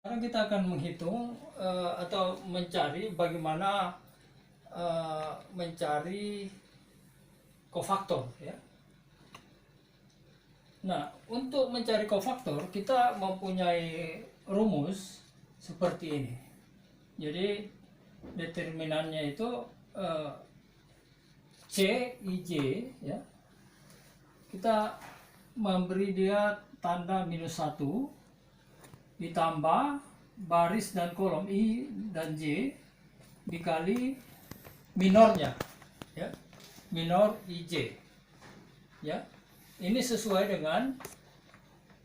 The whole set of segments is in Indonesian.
Sekarang kita akan menghitung atau mencari bagaimana mencari kofaktor ya. Nah, untuk mencari kofaktor kita mempunyai rumus seperti ini. Jadi determinannya itu C IJ ya. Kita memberi dia tanda -1 ditambah baris dan kolom I dan J dikali minornya ya, minor IJ ya. Ini sesuai dengan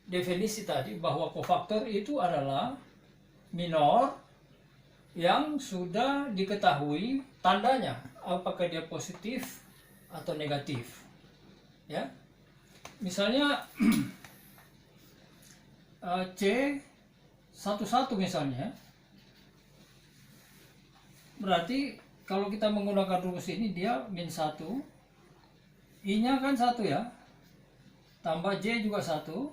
definisi tadi bahwa kofaktor itu adalah minor yang sudah diketahui tandanya, apakah dia positif atau negatif ya. Misalnya C 11 misalnya, berarti kalau kita menggunakan rumus ini dia -1, I nya kan 1 ya, tambah J juga 1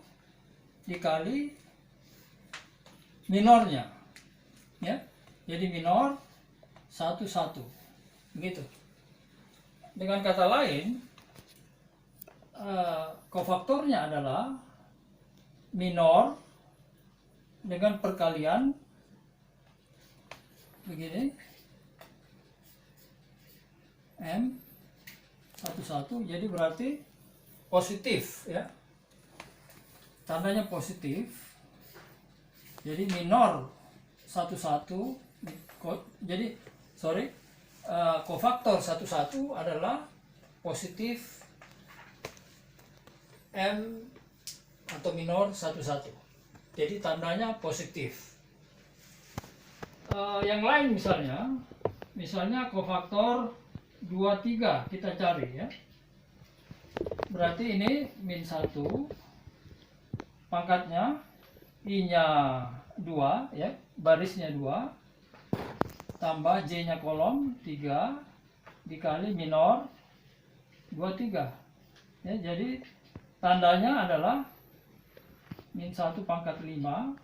dikali minornya ya, jadi minor 11 begitu. Dengan kata lain kofaktornya adalah minor dengan perkalian begini M11, jadi berarti positif ya, tandanya positif, jadi minor 11, jadi kofaktor 11 adalah positif M atau minor 11, jadi tandanya positif. Yang lain misalnya kofaktor 23 kita cari ya, berarti ini -1, pangkatnya I nya 2 ya, barisnya 2 tambah J nya kolom 3 dikali minor 23 ya, jadi tandanya adalah -1 pangkat 5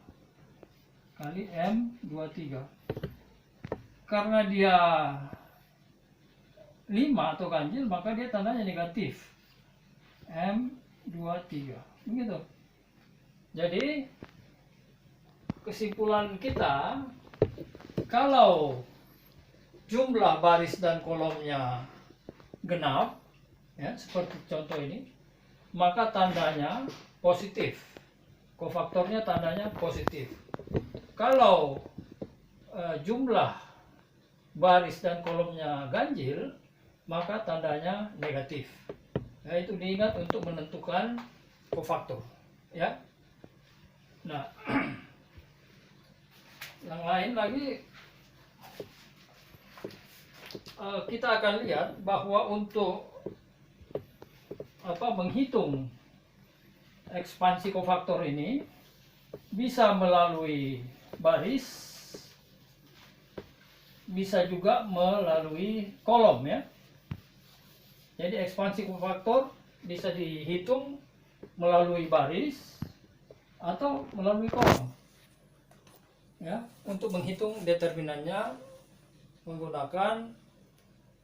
kali M23. Karena dia 5 atau ganjil, maka dia tandanya negatif M23 begitu. Jadi kesimpulan kita, kalau jumlah baris dan kolomnya genap ya, seperti contoh ini, maka tandanya positif, kofaktornya tandanya positif. Kalau jumlah baris dan kolomnya ganjil, maka tandanya negatif. Nah, itu diingat untuk menentukan kofaktor ya. Nah, yang lain lagi kita akan lihat bahwa untuk menghitung ekspansi kofaktor ini bisa melalui baris, bisa juga melalui kolom ya. Jadi ekspansi kofaktor bisa dihitung melalui baris atau melalui kolom ya. Untuk menghitung determinannya menggunakan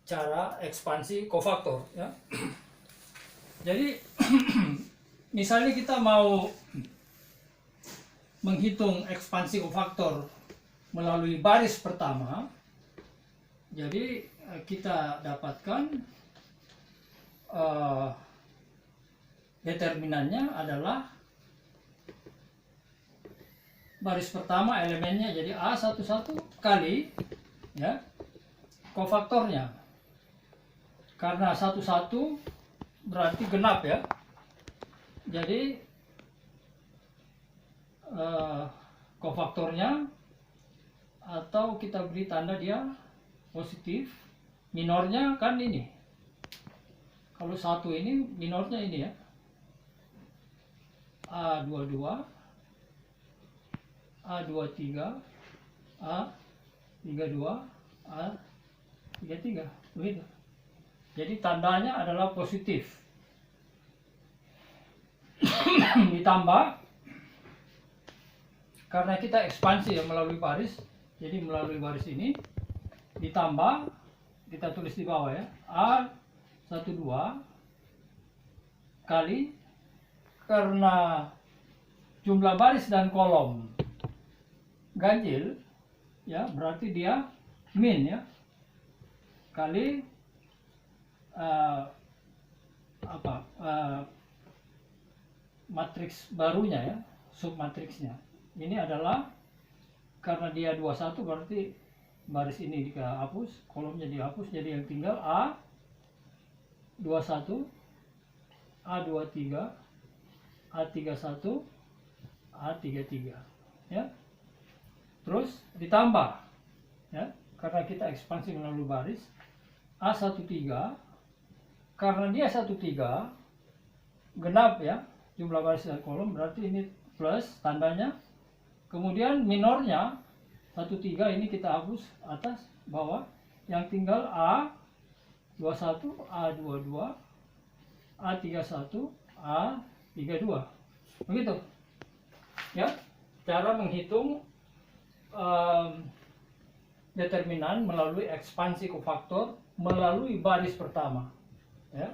cara ekspansi kofaktor ya. Jadi misalnya kita mau menghitung ekspansi kofaktor melalui baris pertama, jadi kita dapatkan determinannya adalah baris pertama elemennya jadi A11 kali ya kofaktornya, karena 11 berarti genap ya, jadi kofaktornya, atau kita beri tanda dia positif, minornya kan ini, kalau 1 ini minornya ini ya, A22 A23 A32 A33 begitu. Jadi tandanya adalah positif. Ditambah karena kita ekspansi ya melalui baris, jadi melalui baris ini ditambah, kita tulis di bawah ya, A12 kali, karena jumlah baris dan kolom ganjil ya, berarti dia min ya, kali matriks barunya ya, submatriksnya. Ini adalah karena dia 21, berarti baris ini dihapus, kolomnya dihapus, jadi yang tinggal A21, A23, A31, A33 ya. Terus ditambah ya, karena kita ekspansi melalui baris, A13, karena dia 13 genap ya, jumlah baris dan kolom, berarti ini plus tandanya. Kemudian minornya 13 ini kita hapus atas bawah, yang tinggal A21, A22, A31, A32. Begitu ya cara menghitung determinan melalui ekspansi kofaktor melalui baris pertama ya.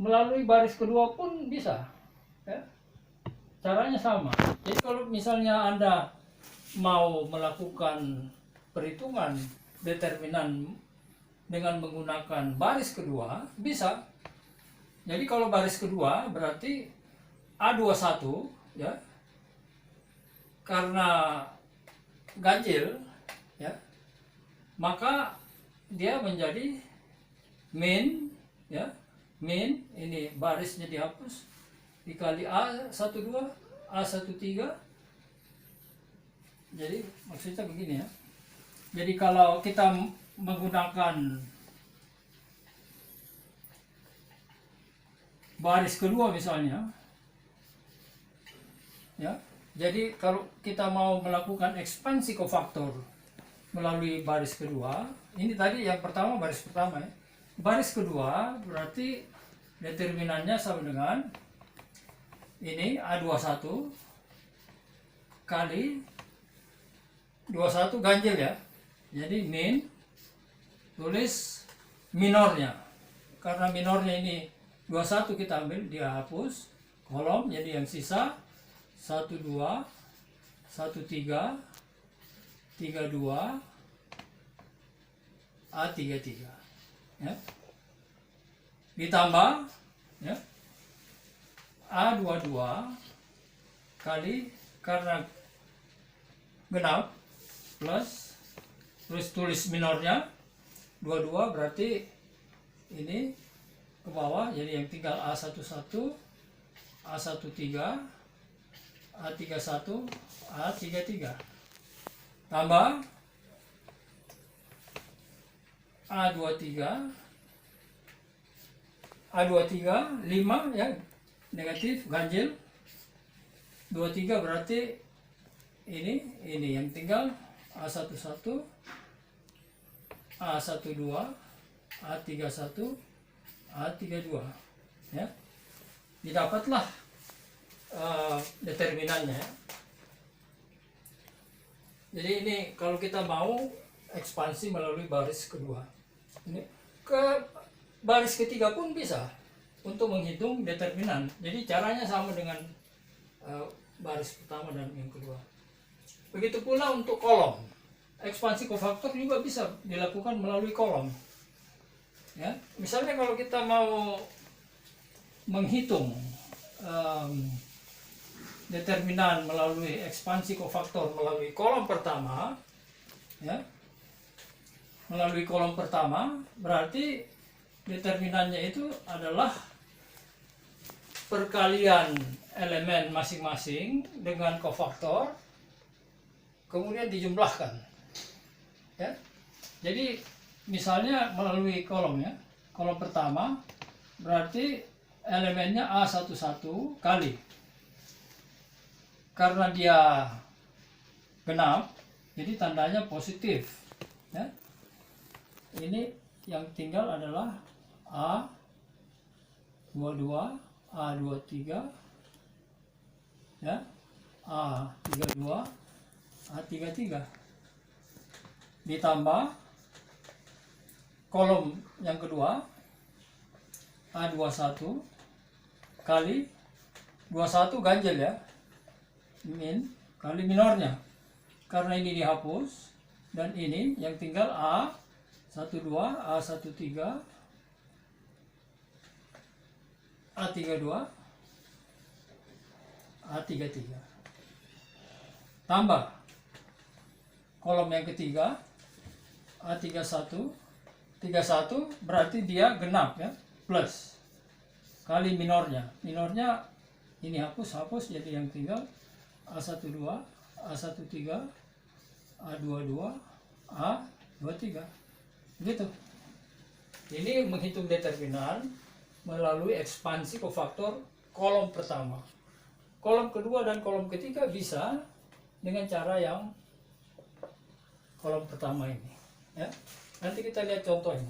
Melalui baris kedua pun bisa ya. Caranya sama. Jadi kalau misalnya Anda mau melakukan perhitungan determinan dengan menggunakan baris kedua, bisa. Jadi kalau baris kedua berarti A21 ya, karena ganjil ya, maka dia menjadi min ya, min ini barisnya dihapus dikali A12, A13. Jadi maksudnya begini ya. Jadi kalau kita menggunakan baris kedua misalnya ya, jadi kalau kita mau melakukan ekspansi kofaktor melalui baris kedua, ini tadi yang pertama baris pertama ya, baris kedua berarti determinannya sama dengan ini A21 kali 21 ganjil ya, jadi min, tulis minornya, karena minornya ini 21 kita ambil, dia hapus kolom, jadi yang sisa 12, 13, 32, A33 ya. Ditambah ya, A22 kali, karena genap, plus tulis minornya 22, berarti ini ke bawah, jadi yang tinggal A11, A13, A31, A33 tambah A23, A23 5 ya, negatif ganjil 23, berarti ini yang tinggal A11, A12, A31, A32 ya. Didapatlah determinannya ya. Jadi ini kalau kita mau ekspansi melalui baris kedua, ini ke baris ketiga pun bisa untuk menghitung determinan. Jadi caranya sama dengan baris pertama dan yang kedua. Begitu pula untuk kolom, ekspansi kofaktor juga bisa dilakukan melalui kolom ya. Misalnya kalau kita mau menghitung determinan melalui ekspansi kofaktor melalui kolom pertama ya, melalui kolom pertama berarti determinannya itu adalah perkalian elemen masing-masing dengan kofaktor kemudian dijumlahkan ya. Jadi misalnya melalui kolom ya, kolom pertama berarti elemennya A11 kali, karena dia genap jadi tandanya positif ya. Ini yang tinggal adalah A22, A23 ya, A32, A33 ditambah kolom yang kedua A21 kali 21 ganjil ya, min kali minornya, karena ini dihapus dan ini yang tinggal A12, A13, A32, A33 tambah kolom yang ketiga A31, 31 berarti dia genap ya, plus kali minornya, ini hapus jadi yang tinggal A12, A13, A22, A23 gitu. Ini menghitung determinan melalui ekspansi kofaktor kolom pertama. Kolom kedua dan kolom ketiga bisa dengan cara yang kolom pertama ini ya. Nanti kita lihat contohnya.